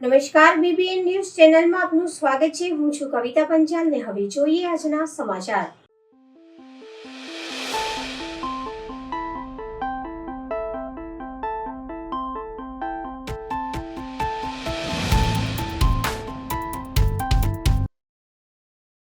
નમસ્કાર, BBN news ચેનલમાં આપનું સ્વાગત છે। હું છું કવિતા પંચાલ ને હવે જોઈએ આજના સમાચાર।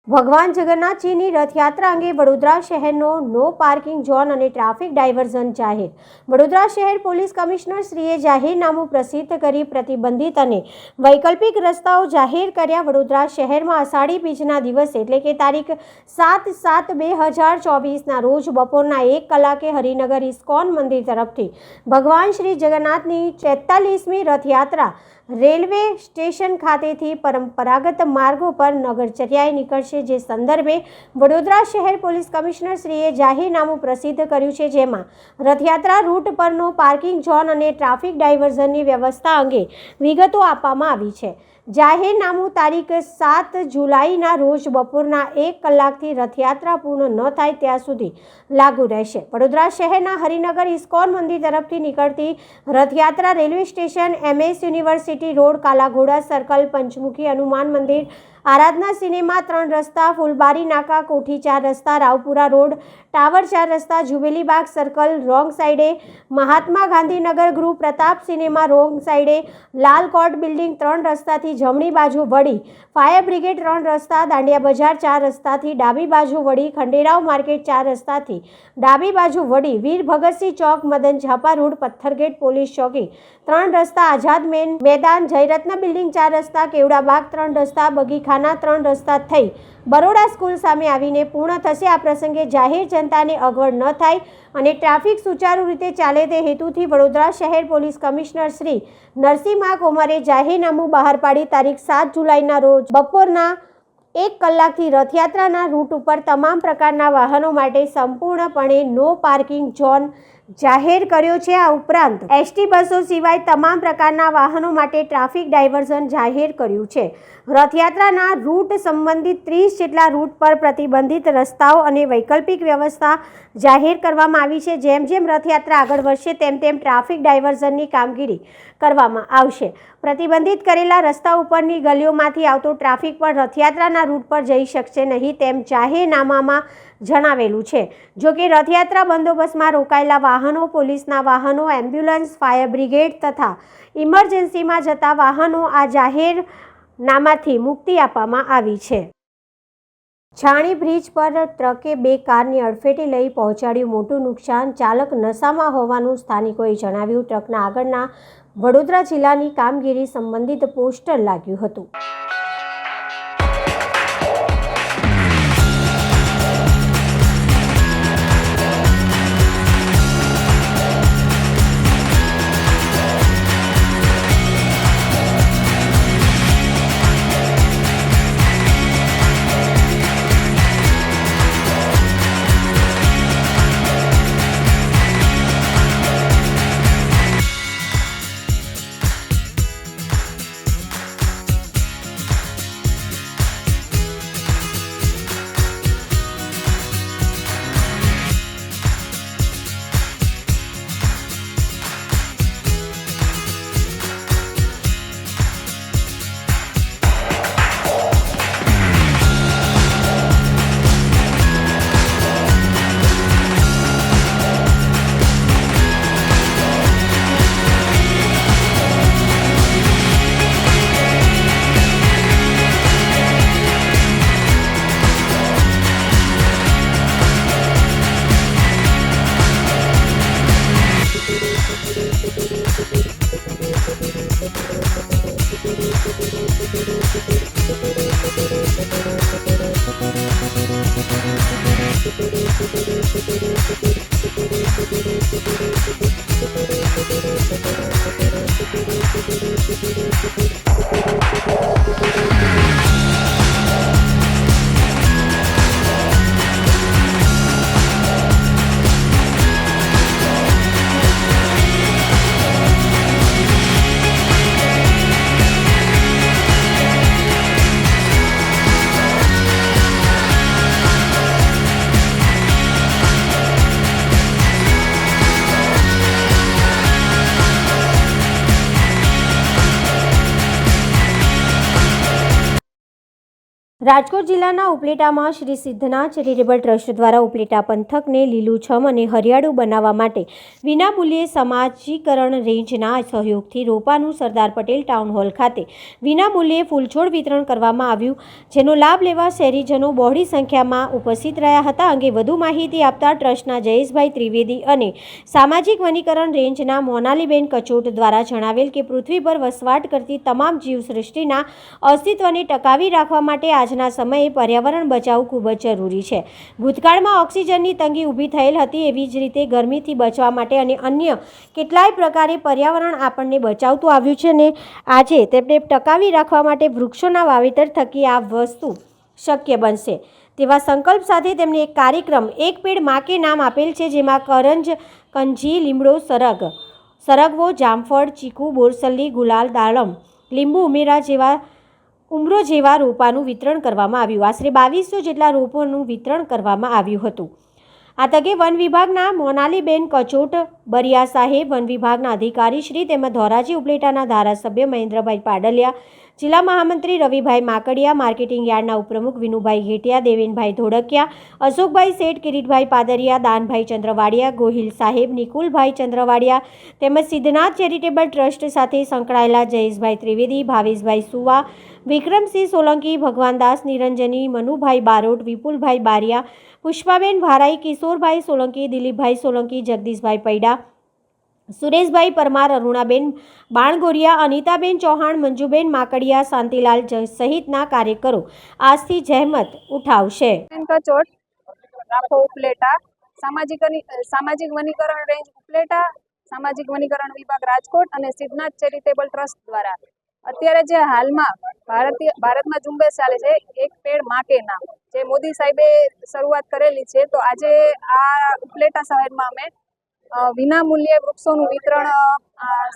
ભગવાન જગન્નાથજીની રથયાત્રા અંગે વડોદરા શહેરનો નો પાર્કિંગ ઝોન અને ટ્રાફિક ડાયવર્ઝન જાહેર। વડોદરા શહેર પોલીસ કમિશનર શ્રીએ જાહેરનામું પ્રસિદ્ધ કરી પ્રતિબંધિત અને વૈકલ્પિક રસ્તાઓ જાહેર કર્યા। વડોદરા શહેરમાં અષાઢી બીજના દિવસે એટલે કે તારીખ 7/7/2024ના રોજ બપોરના 1 કલાકે હરિનગર ઇસ્કોન મંદિર તરફથી ભગવાન શ્રી જગન્નાથની 43મી રથયાત્રા રેલવે સ્ટેશન ખાતેથી પરંપરાગત માર્ગો પર નગરચર્યાએ નીકળશે। જે સંદર્ભે વડોદરા શહેર પોલીસ કમિશનર શ્રીએ જાહેરનામું પ્રસિદ્ધ કર્યું છે, જેમાં રથયાત્રા રૂટ પરનો પાર્કિંગ ઝોન અને ટ્રાફિક ડાયવર્ઝનની વ્યવસ્થા અંગે વિગતો આપવામાં આવી છે। જાહેરનામું તારીખ 7 જુલાઈના રોજ બપોરના 1 કલાકથી રથયાત્રા પૂર્ણ ન થાય ત્યાં સુધી લાગુ રહેશે। વડોદરા શહેરના હરિનગર ઇસ્કોન મંદિર તરફથી નીકળતી Rath Yatra railway station, MS university road, Kalaghoda circle, Panchmukhi Hanuman મંદિર, આરાધના સિનેમા 3 રસ્તા, ફૂલબારી નાકા, કોઠી 4 રસ્તા, રાવપુરા રોડ, ટાવર 4 રસ્તા, જુબેલી બાગ સર્કલ રોંગ સાઈડે, મહાત્મા ગાંધીનગર ગૃહ, પ્રતાપ સિનેમા રોંગ સાઈડે, લાલ કોર્ટ બિલ્ડિંગ 3 રસ્તાથી જમણી બાજુ વડી, ફાયર બ્રિગેડ 3 રસ્તા, દાંડિયા બજાર 4 રસ્તાથી ડાબી બાજુ વડી, ખંડેરાવ માર્કેટ 4 રસ્તાથી ડાબી બાજુ વડી, વીર ભગતસિંહ ચોક, મદન ઝાપા રોડ, પથ્થરગેટ પોલીસ ચોકી 3 રસ્તા, આઝાદ મેદાન, જયરત્ન બિલ્ડિંગ 4 રસ્તા, કેવડા બાગ 3 રસ્તા, બગીખાના 3 રસ્તા થઈ બરોડા સ્કૂલ સામે આવીને પૂર્ણ થશે। આ પ્રસંગે જાહેર જનતાને અગવડ ન થાય અને ટ્રાફિક સુચારુ રીતે ચાલે તે હેતુથી વડોદરા શહેર પોલીસ કમિશનર શ્રી નરસિંહા કોમરે જાહેરનામું બહાર પાડી તારીખ 7 જુલાઈના રોજ બપોરના 1 કલાકથી રથયાત્રાના રૂટ ઉપર તમામ પ્રકારના વાહનો માટે સંપૂર્ણપણે નો પાર્કિંગ ઝોન જાહેર કર્યો છે। આ ઉપરાંત ST બસો સિવાય તમામ પ્રકારના વાહનો માટે ટ્રાફિક ડાયવર્ઝન જાહેર કર્યું છે। રથયાત્રાના રૂટ સંબંધિત 30 જેટલા રૂટ પર પ્રતિબંધિત રસ્તાઓ અને વૈકલ્પિક વ્યવસ્થા જાહેર કરવામાં આવી છે। જેમ જેમ રથયાત્રા આગળ વધશે તેમ ટ્રાફિક ડાયવર્ઝનની કામગીરી કરવામાં આવશે। પ્રતિબંધિત કરેલા રસ્તા ઉપરની ગલીઓમાંથી આવતો ટ્રાફિક પણ રથયાત્રાના રૂટ પર જઈ શકશે નહીં તેમ જાહેરનામામાં જણાવેલું છે। જો કે રથયાત્રા બંદોબસ્તમાં રોકાયેલા વાહનો, પોલીસના વાહનો, એમ્બ્યુલન્સ, ફાયર બ્રિગેડ તથા ઇમરજન્સીમાં જતા વાહનો આ જાહેરનામાથી મુક્તિ આપવામાં આવી છે। છાણી બ્રિજ પર ટ્રકે 2 કારની અડફેટે લઈ પહોંચાડ્યું મોટું નુકસાન, ચાલક નશામાં હોવાનું સ્થાનિકોએ જણાવ્યું। ટ્રકના આગળના વડોદરા જિલ્લાની કામગીરી સંબંધિત પોસ્ટર લાગ્યું હતું। રાજકોટ જિલ્લાના ઉપલેટામાં શ્રી સિદ્ધનાથ ચેરિટેબલ ટ્રસ્ટ દ્વારા ઉપલેટા પંથકને લીલુંછમ અને હરિયાળું બનાવવા માટે વિનામૂલ્યે સમાજીકરણ રેન્જના સહયોગથી રોપાનું સરદાર પટેલ ટાઉન હોલ ખાતે વિનામૂલ્યે ફૂલછોડ વિતરણ કરવામાં આવ્યું, જેનો લાભ લેવા શહેરીજનો બહોળી સંખ્યામાં ઉપસ્થિત રહ્યા હતા. અંગે વધુ માહિતી આપતા ટ્રસ્ટના જયેશભાઈ ત્રિવેદી અને સામાજિક વનીકરણ રેન્જના મોનાલીબેન કચોટ દ્વારા જણાવેલ કે પૃથ્વી પર વસવાટ કરતી તમામ જીવસૃષ્ટિના અસ્તિત્વને ટકાવી રાખવા માટે આજના સમયે પર્યાવરણ બચાવવું ખૂબ જ જરૂરી છે. ભૂતકાળમાં ઓક્સિજનની તંગી ઊભી થયેલ હતી, એવી જ રીતે ગરમીથી બચવા માટે અને અન્ય કેટલાય પ્રકારે પર્યાવરણ આપણને બચાવતું આવ્યું છે અને આજે તેમને ટકાવી રાખવા માટે વૃક્ષોના વાવેતર થકી આ વસ્તુ શક્ય બનશે તેવા સંકલ્પ સાથે તેમણે એક કાર્યક્રમ એક પેડ માં કે નામ આપેલ છે, જેમાં કરંજ, કંજી, લીમડો, સરગવો, જામફળ, ચીકુ, બોરસલ્લી, ગુલાલ, દાડમ, લીંબુ ઉમરો જેવા રોપાનું વિતરણ કરવામાં આવ્યું. આશરે 2200 જેટલા રોપોનું વિતરણ કરવામાં આવ્યું હતું. આ તકે વન વિભાગના મોનાલીબેન કચોટ, બરિયા સાહેબ, વન વિભાગના અધિકારી શ્રી તેમજ ધોરાજી ઉપલેટાના ધારાસભ્ય મહેન્દ્રભાઈ પાડલિયા, જિલ્લા મહામંત્રી રવિભાઈ માકડિયા, માર્કેટિંગ યાર્ડના ઉપપ્રમુખ વિનુભાઈ ઘેટિયા, દેવેનભાઈ ધોળકિયા, અશોકભાઈ શેઠ, કિરીટભાઈ પાદરિયા, દાનભાઈ ચંદ્રવાડિયા, ગોહિલ સાહેબ, નિકુલભાઈ ચંદ્રવાડિયા તેમજ સિદ્ધનાથ ચેરિટેબલ ટ્રસ્ટ સાથે સંકળાયેલા જયેશભાઈ ત્રિવેદી, ભાવેશભાઈ સુવા, વિક્રમસિંહ સોલંકી, ભગવાનદાસ નિરંજની, મનુભાઈ બારોટ, વિપુલભાઈ બારિયા, પુષ્પાબેન ભારાઈ, કિશોરભાઈ સોલંકી, દિલીપભાઈ સોલંકી, જગદીશભાઈ પૈડા, સુરેશભાઈ પરમાર, અરુણાબેન બાણગોરિયા, અનિતાબેન ચૌહાણ, મંજુબેન માકડિયા, શાંતિલાલ સહિતના કાર્યકરો આજથી જહેમત ઉઠાવશે. કચોટ, રાખો ઉપલેટા, સામાજિક વનીકરણ રેન્જ ઉપલેટા, સામાજિક વનીકરણ વિભાગ રાજકોટ અને સિદ્ધનાથ ચેરિટેબલ ટ્રસ્ટ દ્વારા અત્યારે જે હાલમાં ભારતમાં ઝુંબેશ ચાલે છે એક પેડ માં કે નામ, જે મોદી સાહેબે શરૂઆત કરેલી છે, તો આજે આ ઉપલેટા શહેરમાં અમે વિનામૂલ્યે વૃક્ષોનું વિતરણ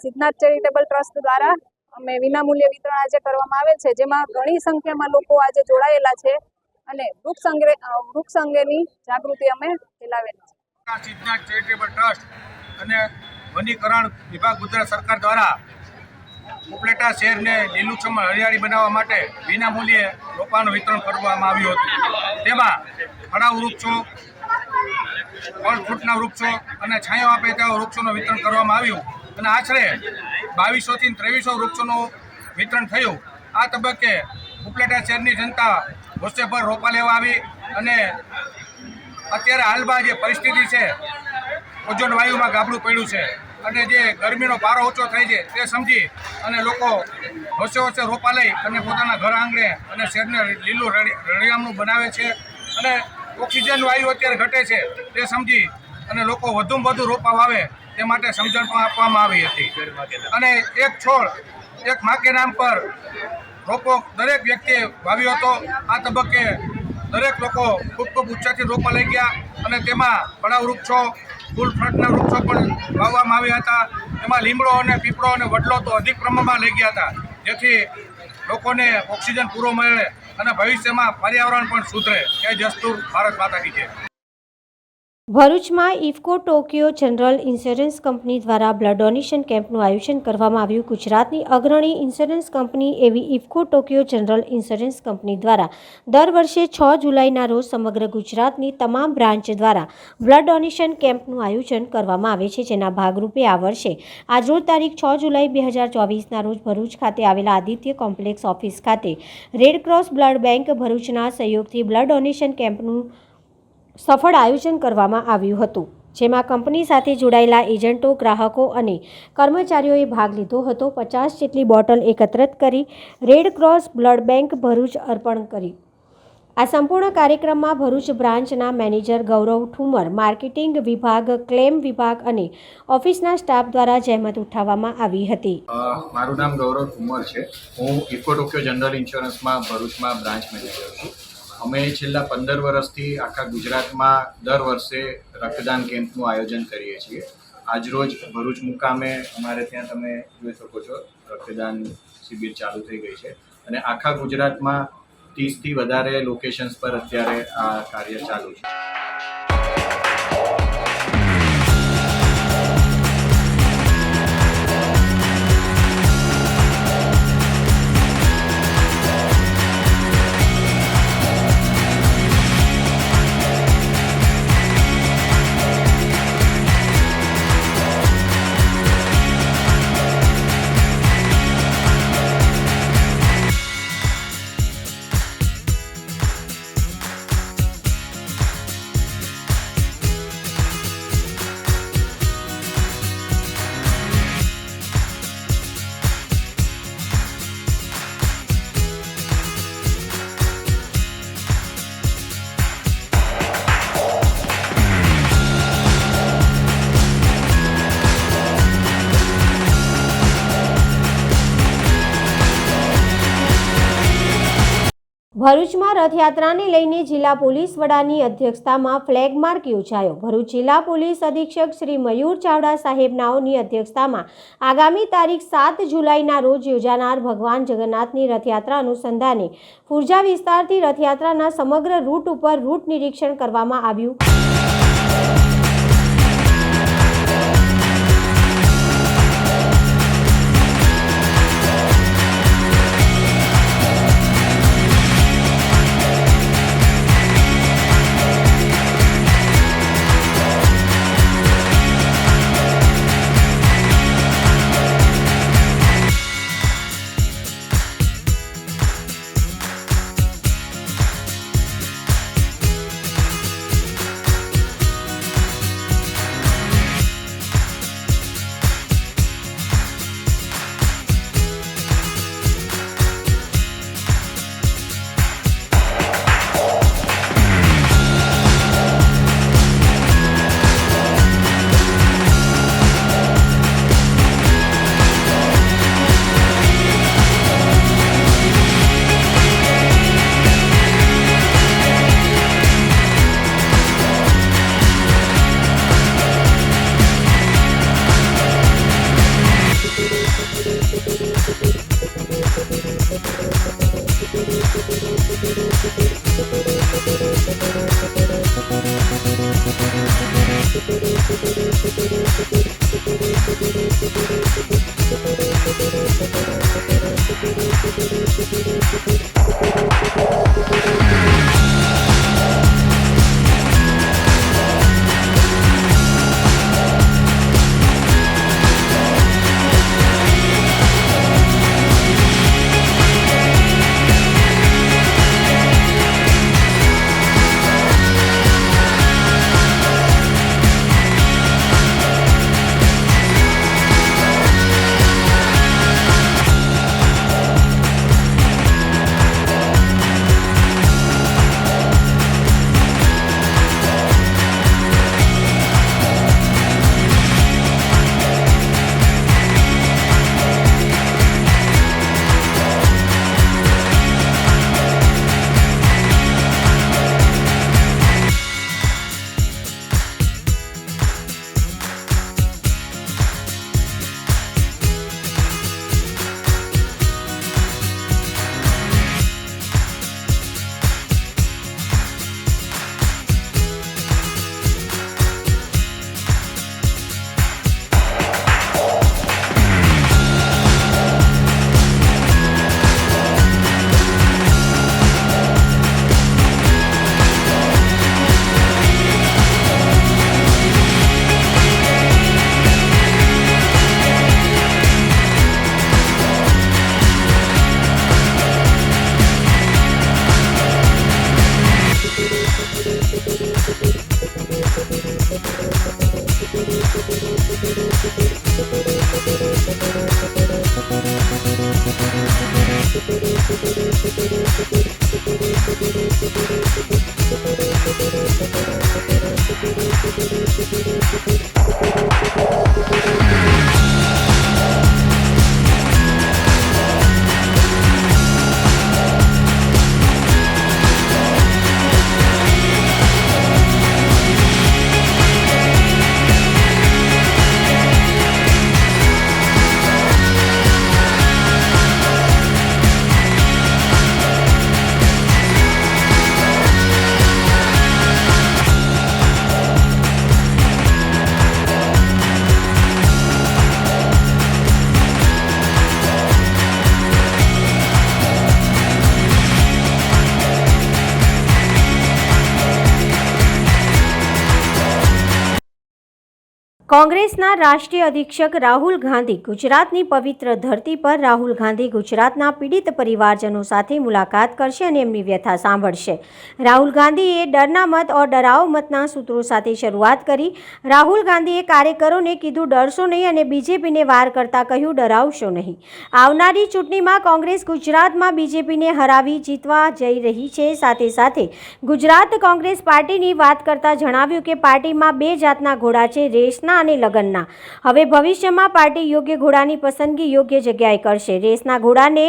સિદ્ધનાથ ચેરિટેબલ ટ્રસ્ટ દ્વારા અમે વિનામૂલ્યે વિતરણ આજે કરવામાં આવેલ છે, જેમાં ઘણી સંખ્યામાં લોકો આજે જોડાયેલા છે અને વૃક્ષ અંગેની જાગૃતિ અમે ફેલાવેલી છે. સિદ્ધનાથ ચેરિટેબલ ટ્રસ્ટ અને વનીકરણ વિભાગ ગુજરાત સરકાર દ્વારા ઉપલેટા શહેરને લીલુંછમ હરિયાળી બનાવવા માટે વિનામૂલ્યે રોપાનું વિતરણ કરવામાં આવ્યું હતું. તેમાં ફળાઉ વૃક્ષો, ફળ ફ્રૂટના વૃક્ષો અને છાંયો આપે તેવા વૃક્ષોનું વિતરણ કરવામાં આવ્યું અને આશરે 2200 થી 2300 વૃક્ષોનું વિતરણ થયું. આ તબક્કે ઉપલેટા શહેરની જનતા વર્ષભર રોપા લેવા આવી અને અત્યારે હાલમાં જે પરિસ્થિતિ છે, ઓઝોન વાયુમાં ગાબડું પડ્યું છે અને જે ગરમીનો પારો ઊંચો થાય છે તે સમજી અને લોકો હોશે રોપા લઈ અને પોતાના ઘર આંગણે અને શહેરને લીલું રળિયામણું બનાવે છે અને ઓક્સિજન વાયુ અત્યારે ઘટે છે તે સમજી અને લોકો વધુમાં વધુ રોપા વાવે તે માટે સમજણ પણ આપવામાં આવી હતી. અને એક છોડ એક માં કે નામ પર રોપો દરેક વ્યક્તિએ વાવ્યો હતો. આ તબક્કે દરેક લોકો ખૂબ ઉત્સાહથી રોપા લઈ ગયા અને તેમાં ફળાઉ વૃક્ષો, ફૂલ ફ્રૂટના વૃક્ષો પણ વાવવામાં આવ્યા હતા. એમાં લીમડો અને પીપળો અને વડલો તો અધિક પ્રમાણમાં લઈ ગયા હતા, જેથી લોકોને ઓક્સિજન પૂરો મળે અને ભવિષ્યમાં પર્યાવરણ પણ સુધરે. જય જસતુર, ભારત માતા કી જય. ભરૂચમાં IFFCO Tokyo general insurance company દ્વારા બ્લડ ડોનેશન કેમ્પનું આયોજન કરવામાં આવ્યું. ગુજરાતની અગ્રણી ઇન્સ્યોરન્સ કંપની એવી IFFCO Tokyo general insurance company દ્વારા દર વર્ષે 6 જુલાઈના રોજ સમગ્ર ગુજરાતની તમામ બ્રાન્ચ દ્વારા બ્લડ ડોનેશન કેમ્પનું આયોજન કરવામાં આવે છે, જેના ભાગરૂપે આ વર્ષે આજરોજ તારીખ 6 જુલાઈ 2024ના રોજ ભરૂચ ખાતે આવેલા આદિત્ય કોમ્પ્લેક્સ ઓફિસ ખાતે રેડ ક્રોસ બ્લડ બેંક ભરૂચના સહયોગથી બ્લડ ડોનેશન કેમ્પનું સફળ આયોજન કરવામાં આવ્યું હતું, જેમાં કંપની સાથે જોડાયેલા એજન્ટો, ગ્રાહકો અને કર્મચારીઓએ ભાગ લીધો હતો. 50 જેટલી બોટલ એકત્રિત કરી red cross blood bank Bharuch અર્પણ કરી. આ સંપૂર્ણ કાર્યક્રમમાં ભરૂચ બ્રાન્ચના મેનેજર ગૌરવ ઠુમર, માર્કેટિંગ વિભાગ, ક્લેમ વિભાગ અને ઓફિસના સ્ટાફ દ્વારા જહેમત ઉઠાવવામાં આવી હતી. મારું નામ ગૌરવ ઠુમર છે. હું ઇફકો ટોક્યો જનરલ ઇન્સ્યોરન્સમાં ભરૂચમાં બ્રાન્ચ મેનેજર છું. અમે છેલ્લા 15 વર્ષથી આખા ગુજરાતમાં દર વર્ષે રક્તદાન કેમ્પનું આયોજન કરીએ છીએ. આજરોજ ભરૂચ મુકામે અમારે ત્યાં તમે જોઈ શકો છો રક્તદાન શિબિર ચાલુ થઈ ગઈ છે અને આખા ગુજરાતમાં 30થી વધારે લોકેશન્સ પર અત્યારે આ કાર્ય ચાલુ છે. ભરૂચમાં રથયાત્રાને લઈને જિલ્લા પોલીસ વડાની અધ્યક્ષતામાં ફ્લેગ માર્ચ યોજાયો. ભરૂચ જિલ્લા પોલીસ અધિક્ષક શ્રી મયુર ચાવડા સાહેબનાઓની અધ્યક્ષતામાં આગામી તારીખ 7 જુલાઈના રોજ યોજાનાર ભગવાન જગન્નાથની રથયાત્રા અનુસંધાને ફુરજા વિસ્તારથી રથયાત્રાના સમગ્ર રૂટ ઉપર રૂટ નિરીક્ષણ કરવામાં આવ્યું. કોંગ્રેસના રાષ્ટ્રીય અધ્યક્ષક રાહુલ ગાંધી ગુજરાતની પવિત્ર ધરતી પર રાહુલ ગાંધી ગુજરાતના પીડિત પરિવારજનો સાથે મુલાકાત કરશે અને એમની વ્યથા સાંભળશે. રાહુલ ગાંધીએ ડરના મત ઓર ડરાવો મતના સૂત્રો સાથે શરૂઆત કરી. રાહુલ ગાંધીએ કાર્યકરોને કીધું ડરશો નહીં અને બીજેપીને વાર કરતા કહ્યું ડરાવશો નહીં. આવનારી ચૂંટણીમાં કોંગ્રેસ ગુજરાતમાં બીજેપીને હરાવી જીતવા જઈ રહી છે. સાથે સાથે ગુજરાત કોંગ્રેસ પાર્ટીની વાત કરતા જણાવ્યું કે પાર્ટીમાં બે જાતના ઘોડા છે, રેસના અને લગ્નના. હવે ભવિષ્યમાં પાર્ટી યોગ્ય ઘોડાની પસંદગી યોગ્ય જગ્યાએ કરશે. રેસના ઘોડાને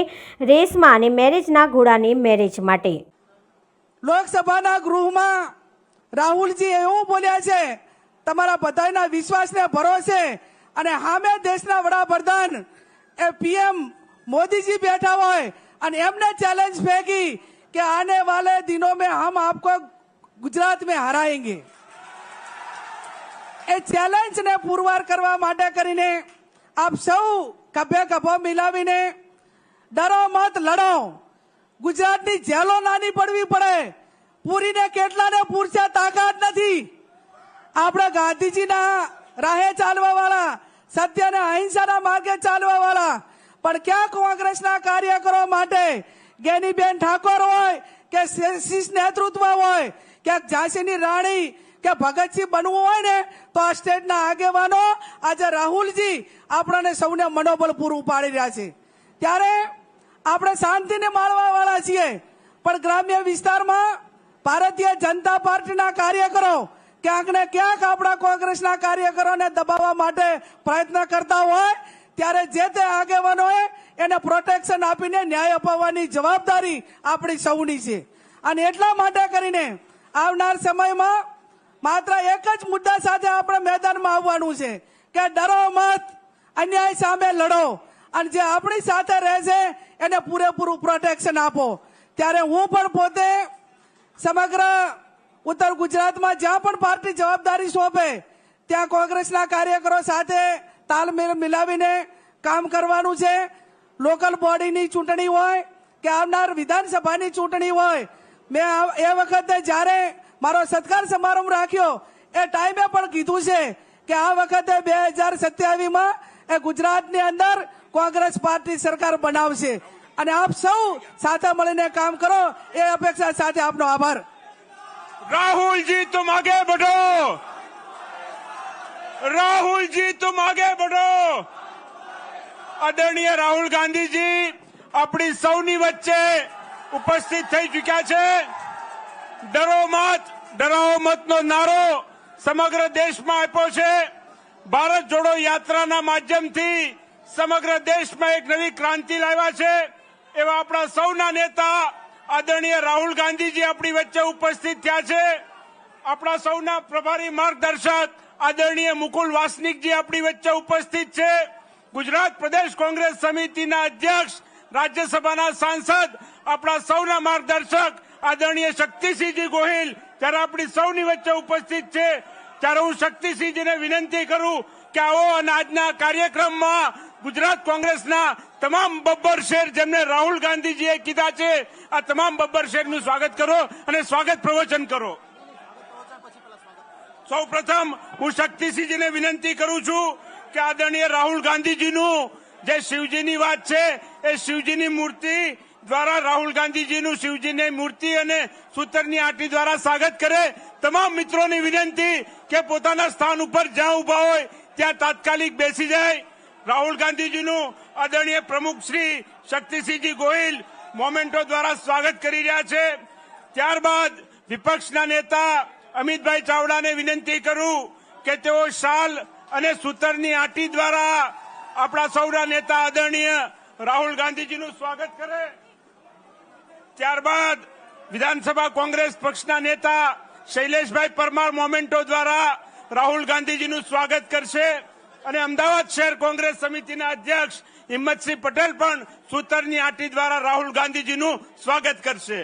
રેસમાં અને મેરેજના ઘોડાને મેરેજ માટે. લોકસભાના ગૃહમાં રાહુલજી એવું બોલ્યા છે, તમારા બધાના વિશ્વાસને ભરોસે અને સામે દેશના વડાપ્રધાન એ પીએમ મોદીજી બેઠા હોય અને એમને ચેલેન્જ ફેંકી कि आने वाले दिनों में हम आपको गुजरात में हराएंगे. એ ચેલેન્જ ને પુરવાર કરવા માટે કરીને આપ સૌ ખભે ખભો મિલાવીને ડરો મત લડો. ગુજરાતની જેલો નાની પડવી પડે, પૂરીને કેટલાને પૂરશે તાકાત નથી. આપણે ગાંધીજીના રાહે ચાલવા વાળા, સત્ય અને અહિંસાના માર્ગે ચાલવા વાળા, પણ ક્યાં કોંગ્રેસના કાર્યકરો માટે ગેનીબેન ઠાકોર હોય કે શીશ નેતૃત્વ હોય કે ઝાંસીની રાણી કે ભગતસિંહ બનવું હોય ને તો આ સ્ટેટના આગેવાનો આજે રાહુલજી આપણને સૌને મનોબળ પૂરું પાડી રહ્યા છે. ત્યારે આપણે શાંતિને માણવા વાળા છીએ, પણ ગ્રામ્ય વિસ્તારમાં ભારતીય જનતા પાર્ટીના કાર્યકરો ક્યાંક ને ક્યાંક આપણા કોંગ્રેસના કાર્યકરોને દબાવવા માટે પ્રયત્ન કરતા હોય ત્યારે જે તે આગેવાનોએ એને પ્રોટેક્શન આપીને ન્યાય અપાવવાની જવાબદારી આપણી સૌની છે. અને એટલા માટે કરીને આવનાર સમયમાં માત્ર એક જ મુદ્દા સાથે આપણે મેદાનમાં આવવાનું છે કે ડરો મત, અન્યાય સામે લડો અને જે આપણી સાથે રહે છે એને પૂરેપૂરું પ્રોટેક્શન આપો. ત્યારે હું પણ પોતે સમગ્ર ઉત્તર ગુજરાતમાં જ્યાં પણ પાર્ટી જવાબદારી સોંપે ત્યાં કોંગ્રેસના કાર્યકરો સાથે તાલમેલ મિલાવીને કામ કરવાનું છે. લોકલ બોડીની ચૂંટણી હોય કે આવનાર વિધાનસભાની ચૂંટણી હોય, મેં એ વખતે જ્યારે મારો સત્કાર સમારંભ રાખ્યો એ ટાઈમે પણ કીધું છે કે આ વખતે 2027માં એ ગુજરાતની અંદર કોંગ્રેસ પાર્ટી સરકાર બનાવશે અને આપ સૌ સાથે મળીને કામ કરો એ અપેક્ષા સાથે આપનો આભાર. राहुल जी तुम आगे बढ़ो, राहुल जी तुम आगे बढ़ो. आदरणीय राहुल गांधी जी अपनी सौनी वच्चे उपस्थित થઈ ચૂક્યા છે. ડરો મત, ડરાવો મતનો નારો સમગ્ર દેશમાં આપ્યો છે. ભારત જોડો યાત્રાના માધ્યમથી સમગ્ર દેશમાં એક નવી ક્રાંતિ લાવ્યા છે. એવા આપણા સૌના નેતા આદરણીય રાહુલ ગાંધીજી આપણી વચ્ચે ઉપસ્થિત થયા છે. આપણા સૌના પ્રભારી માર્ગદર્શક આદરણીય મુકુલ વાસનિકજી આપણી વચ્ચે ઉપસ્થિત છે. ગુજરાત પ્રદેશ કોંગ્રેસ સમિતિના અધ્યક્ષ, રાજ્યસભાના સાંસદ, આપણા સૌના માર્ગદર્શક આદરણીય શક્તિસિંહજી ગોહિલ જ્યારે આપણી સૌની વચ્ચે ઉપસ્થિત છે. ત્યારે હું શક્તિસિંહજીને વિનંતી કરું કે આવો અને આજના કાર્યક્રમમાં ગુજરાત કોંગ્રેસના તમામ બબ્બર શેર જેમને રાહુલ ગાંધીજીએ કીધા છે આ તમામ બબ્બર શેરનું સ્વાગત કરો અને સ્વાગત પ્રવચન કરો. સૌ પ્રથમ હું શક્તિસિંહજીને વિનંતી કરું છું કે આદરણીય રાહુલ ગાંધીજીનું જે શિવજીની વાત છે એ શિવજીની મૂર્તિ દ્વારા રાહુલ ગાંધીજીનું શિવજીની મૂર્તિ અને સૂતરની આંટી દ્વારા સ્વાગત કરે. તમામ મિત્રોની વિનંતી કે પોતાના સ્થાન ઉપર જ્યાં ઉભા હોય ત્યાં તાત્કાલિક બેસી જાય. રાહુલ ગાંધીજીનું આદરણીય પ્રમુખ શ્રી શક્તિસિંહજી ગોહિલ મોમેન્ટો દ્વારા સ્વાગત કરી રહ્યા છે. ત્યારબાદ વિપક્ષના નેતા અમિતભાઈ ચાવડાને વિનંતી કરું કે તેઓ શાલ અને સૂતરની આંટી દ્વારા આપણા સૌના નેતા આદરણીય રાહુલ ગાંધીજીનું સ્વાગત કરે. ત્યારબાદ વિધાનસભા કોંગ્રેસ પક્ષના નેતા શૈલેષભાઈ પરમાર મોમેન્ટો દ્વારા રાહુલ ગાંધીજીનું સ્વાગત કરશે અને અમદાવાદ શહેર કોંગ્રેસ સમિતિના અધ્યક્ષ હિંમતસિંહ પટેલ પણ સૂતરની આંટી દ્વારા રાહુલ ગાંધીજીનું સ્વાગત કરશે.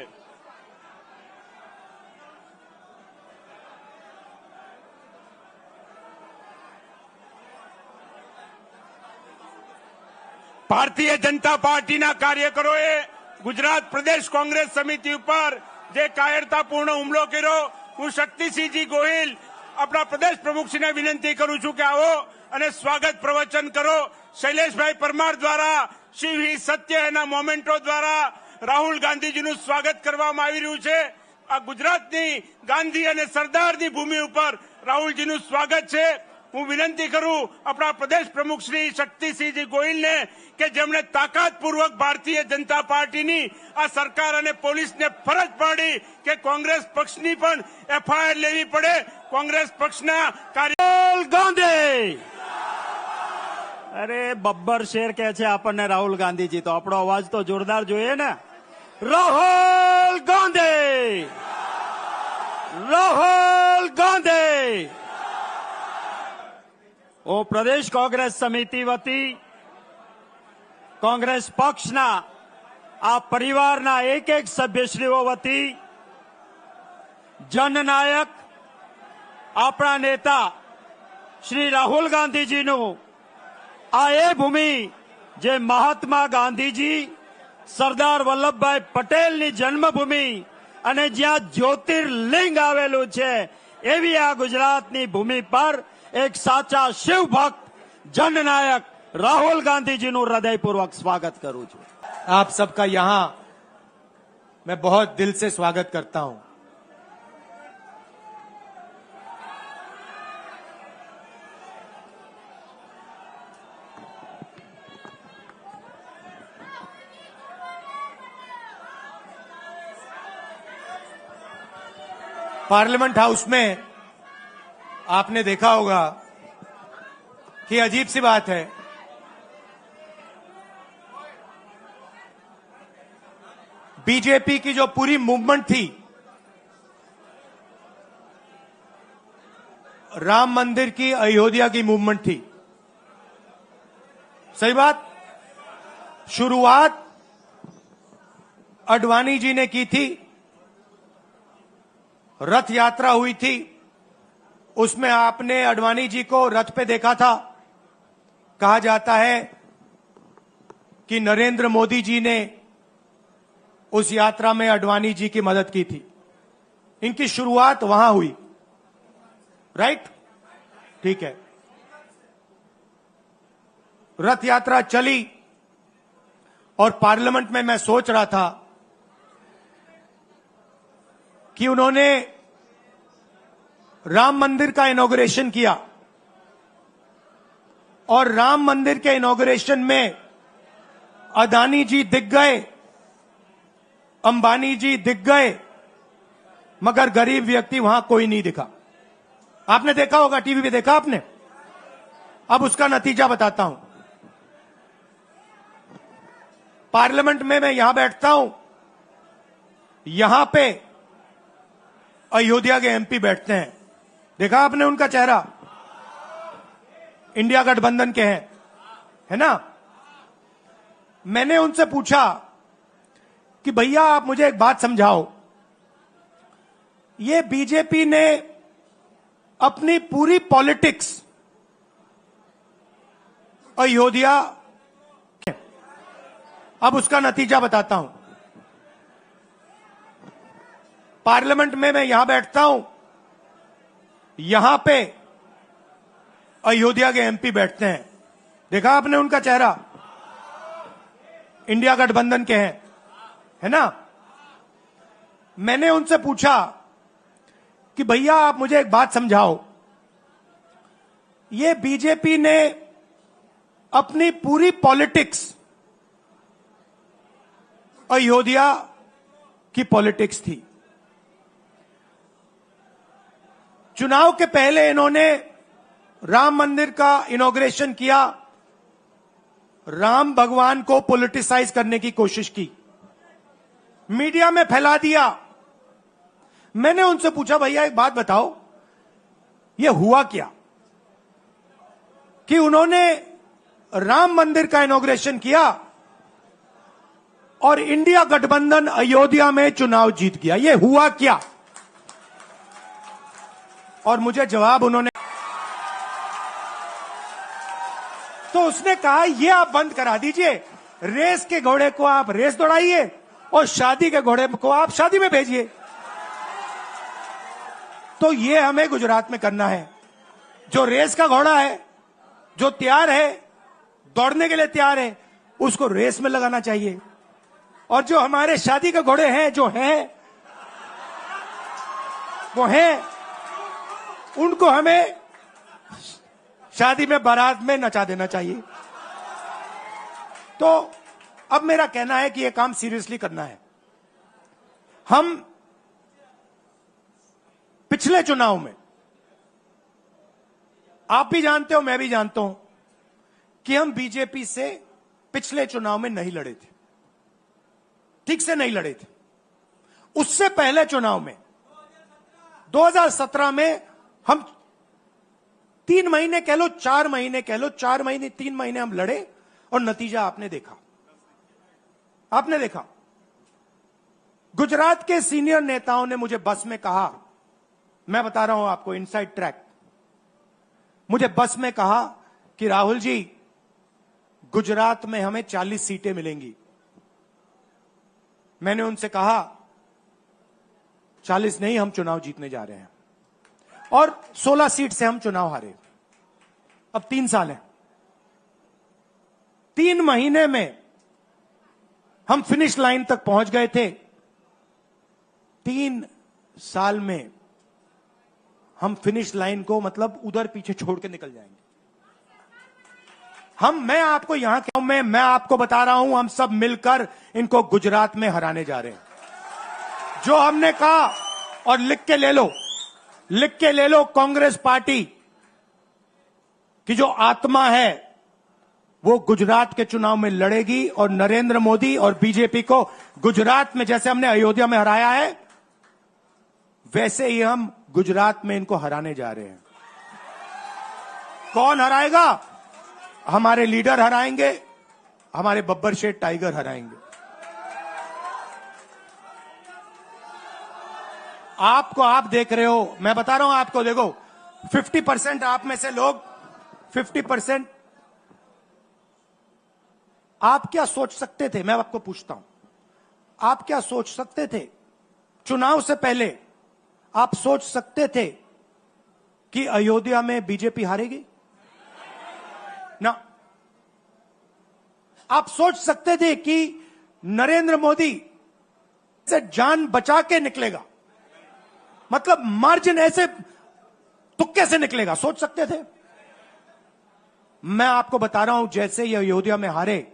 ભારતીય જનતા પાર્ટીના કાર્યકરોએ ગુજરાત પ્રદેશ કોંગ્રેસ સમિતિ ઉપર જે કાયરતાપૂર્ણ હુમલો કર્યો, હું શક્તિસિંહજી ગોહિલ આપણા પ્રદેશ પ્રમુખશ્રીને વિનંતી કરું છું કે આવો અને સ્વાગત પ્રવચન કરો. શૈલેષભાઈ પરમાર દ્વારા શિવ હિ સત્ય એના મોમેન્ટો દ્વારા રાહુલ ગાંધીજીનું સ્વાગત કરવામાં આવી રહ્યું છે. આ ગુજરાતની ગાંધી અને સરદારની ભૂમિ ઉપર રાહુલજીનું સ્વાગત છે. હું વિનંતી કરું આપણા પ્રદેશ પ્રમુખ શ્રી શક્તિસિંહજી ગોહિલને કે જેમણે તાકાતપૂર્વક ભારતીય જનતા પાર્ટીની આ સરકાર અને પોલીસને ફરજ પાડી કે કોંગ્રેસ પક્ષની પણ એફઆઈઆર લેવી પડે, કોંગ્રેસ પક્ષના કાર્ય ગાંધી અરે બબ્બર શેર કે છે આપણને રાહુલ ગાંધીજી, તો આપણો અવાજ તો જોરદાર જોઈએ ને. રાહુલ ગાંધી, રાહુલ ગાંધી. હું પ્રદેશ કોંગ્રેસ સમિતિ વતી કોંગ્રેસ પક્ષના આ પરિવારના એક એક સભ્યશ્રીઓ વતી જનનાયક આપણા નેતા શ્રી રાહુલ ગાંધીજીનું આ એ ભૂમિ જે મહાત્મા ગાંધીજી સરદાર વલ્લભભાઈ પટેલની જન્મભૂમિ અને જ્યાં જ્યોતિર્લિંગ આવેલું છે એવી આ ગુજરાતની ભૂમિ પર એક સાચા શિવ ભક્ત જનનાયક राहुल गांधी जी નું हृदयपूर्वक स्वागत करूं છું. आप सबका यहां मैं बहुत दिल से स्वागत करता हूं. पार्लियामेंट हाउस में आपने देखा होगा कि अजीब सी बात है, बीजेपी की जो पूरी मूवमेंट थी राम मंदिर की, अयोध्या की मूवमेंट थी. सही बात. शुरुआत अडवाणी जी ने की थी, रथ यात्रा हुई थी, उसमें आपने अडवाणी जी को रथ पे देखा था. कहा जाता है कि नरेंद्र मोदी जी ने उस यात्रा में अडवाणी जी की मदद की थी. इनकी शुरुआत वहां हुई. राइट, ठीक है. रथ यात्रा चली और पार्लियामेंट में मैं सोच रहा था कि उन्होंने राम मंदिर का इनॉग्रेशन किया और राम मंदिर के इनॉग्रेशन में अदानी जी दिख गए, अंबानी जी दिख गए, मगर गरीब व्यक्ति वहां कोई नहीं दिखा. आपने देखा होगा, टीवी पे देखा आपने. अब उसका नतीजा बताता हूं. पार्लियामेंट में मैं यहां बैठता हूं, यहां पे अयोध्या के एमपी बैठते हैं. देखा आपने उनका चेहरा, इंडिया गठबंधन के हैं, है ना. मैंने उनसे पूछा कि भैया आप मुझे एक बात समझाओ, ये बीजेपी ने अपनी पूरी पॉलिटिक्स अयोध्या, अब उसका नतीजा बताता हूं. पार्लियामेंट में मैं यहां बैठता हूं, यहां पे अयोध्या के एमपी बैठते हैं. देखा आपने उनका चेहरा, इंडिया गठबंधन के हैं, है ना. मैंने उनसे पूछा कि भैया आप मुझे एक बात समझाओ, ये बीजेपी ने अपनी पूरी पॉलिटिक्स अयोध्या की पॉलिटिक्स थी. चुनाव के पहले इन्होंने राम मंदिर का इनॉग्रेशन किया, राम भगवान को पॉलिटिसाइज करने की कोशिश की, मीडिया में फैला दिया. मैंने उनसे पूछा भैया एक बात बताओ, ये हुआ क्या कि उन्होंने राम मंदिर का इनॉग्रेशन किया और इंडिया गठबंधन अयोध्या में चुनाव जीत गया, ये हुआ क्या. और मुझे जवाब उन्होंने, तो उसने कहा ये आप बंद करा दीजिए, रेस के घोड़े को आप रेस दौड़ाइए और शादी के घोड़े को आप शादी में भेजिए. तो ये हमें गुजरात में करना है. जो रेस का घोड़ा है, जो तैयार है, दौड़ने के लिए तैयार है, उसको रेस में लगाना चाहिए. और जो हमारे शादी के घोड़े हैं, जो हैं वो हैं, उनको हमें शादी में बारात में नचा देना चाहिए. तो अब मेरा कहना है कि यह काम सीरियसली करना है. हम पिछले चुनाव में आप भी जानते हो, मैं भी जानता हूं कि हम बीजेपी से पिछले चुनाव में नहीं लड़े थे, ठीक से नहीं लड़े थे। उससे पहले चुनाव में 2017 में हम 3 महीने कह लो, 4 महीने कह लो, 4 महीने 3 महीने हम लड़े और नतीजा आपने देखा। आपने देखा, गुजरात के सीनियर नेताओं ने मुझे बस में कहा, मैं बता रहा हूं आपको इनसाइड ट्रैक, मुझे बस में कहा कि राहुल जी, गुजरात में हमें 40 सीटें मिलेंगी। मैंने उनसे कहा 40 नहीं, हम चुनाव जीतने जा रहे हैं, और 16 सीट से हम चुनाव हारे। अब 3 साल है, 3 महीने में हम फिनिश लाइन तक पहुंच गए थे। 3 साल में हम फिनिश लाइन को मतलब उधर पीछे छोड़ के निकल जाएंगे। मैं आपको यहां मैं आपको बता रहा हूं, हम सब मिलकर इनको गुजरात में हराने जा रहे हैं। जो हमने कहा, और लिख के ले लो, कांग्रेस पार्टी की जो आत्मा है वो गुजरात के चुनाव में लड़ेगी, और नरेंद्र मोदी और बीजेपी को गुजरात में जैसे हमने अयोध्या में हराया है, वैसे ही हम गुजरात में इनको हराने जा रहे हैं। कौन हराएगा? हमारे लीडर हराएंगे, हमारे बब्बर शेठ टाइगर हराएंगे। आप देख रहे हो, मैं बता रहा हूं आपको, देखो 50% आप में से लोग, 50% आप क्या सोच सकते थे? मैं आपको पूछता हूं, आप क्या सोच सकते थे? चुनाव से पहले आप सोच सकते थे कि अयोध्या में बीजेपी हारेगी? ना। आप सोच सकते थे कि नरेंद्र मोदी से जान बचा के निकलेगा, मतलब मार्जिन ऐसे तुक्के से निकलेगा? सोच सकते थे? मैं आपको बता रहा हूं, जैसे ये अयोध्या में हारे,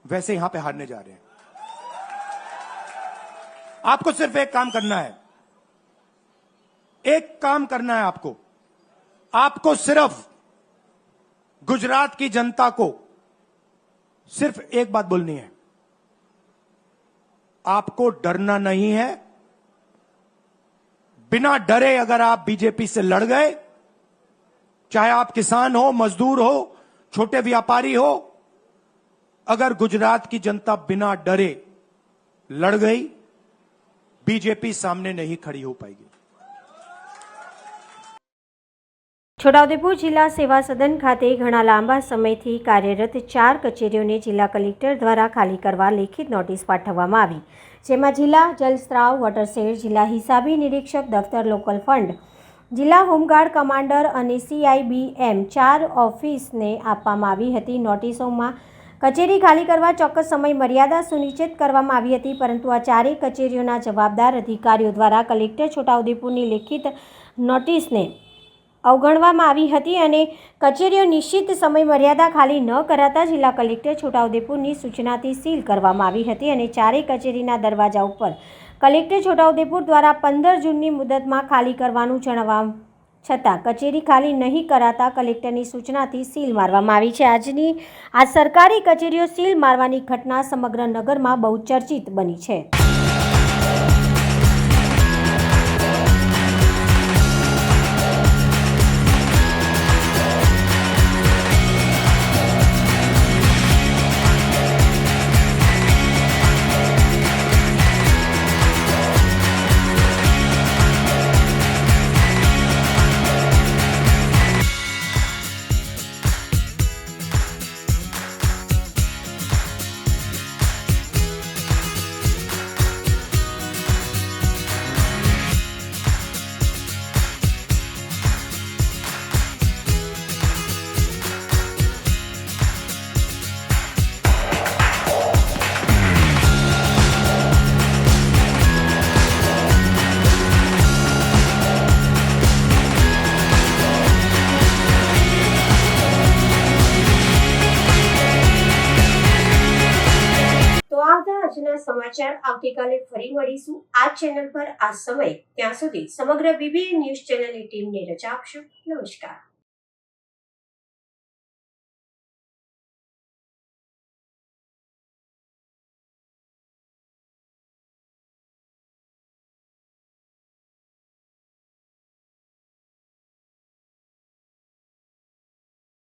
वैसे यहां पे हारने जा रहे हैं। आपको सिर्फ एक काम करना है, आपको सिर्फ गुजरात की जनता को सिर्फ एक बात बोलनी है, आपको डरना नहीं है। बिना डरे अगर आप बीजेपी से लड़ गए, चाहे आप किसान हो, मजदूर हो, छोटे व्यापारी हो, अगर गुजरात की जनता बिना डरे लड़ गई, बीजेपी सामने नहीं खड़ी हो पाएगी। છોટાઉદેપુર જિલ્લા સેવા સદન ખાતે ઘણા લાંબા સમયથી કાર્યરત 4 કચેરીઓને જિલ્લા કલેક્ટર દ્વારા ખાલી કરવા લેખિત નોટિસ પાઠવવામાં આવી, જેમાં જિલ્લા જલસ્ત્રાવ, વોટરશેડ, જિલ્લા હિસાબી નિરીક્ષક દફતર, લોકલ ફંડ, જિલ્લા હોમગાર્ડ કમાન્ડર અને CIBM 4 ઓફિસને આપવામાં આવી હતી। નોટિસોમાં કચેરી ખાલી કરવા ચોક્કસ સમય મર્યાદા સુનિશ્ચિત કરવામાં આવી હતી, પરંતુ આ 4 કચેરીઓના જવાબદાર અધિકારીઓ દ્વારા કલેક્ટર છોટાઉદેપુરની લેખિત નોટિસને અવગણવામાં આવી હતી અને કચેરીઓ નિશ્ચિત સમય મર્યાદા ખાલી ન કરાતા જિલ્લા કલેક્ટર છોટાઉદેપુરની સૂચનાથી સીલ કરવામાં આવી હતી અને 4 કચેરીના દરવાજા ઉપર કલેક્ટર છોટાઉદેપુર દ્વારા 15 જૂનની મુદતમાં ખાલી કરવાનું જણાવવા છતાં કચેરી ખાલી નહીં કરાતા કલેક્ટરની સૂચનાથી સીલ મારવામાં આવી છે। આજની આ સરકારી કચેરીઓ સીલ મારવાની ઘટના સમગ્ર નગરમાં બહુ ચર્ચિત બની છે। આજના સમાચાર આવતીકાલે ફરી મળીશું આ ચેનલ પર આ સમય। ત્યાં સુધી સમગ્ર BBN ન્યૂઝ ચેનલની ટીમને રજા આપશો। નમસ્કાર।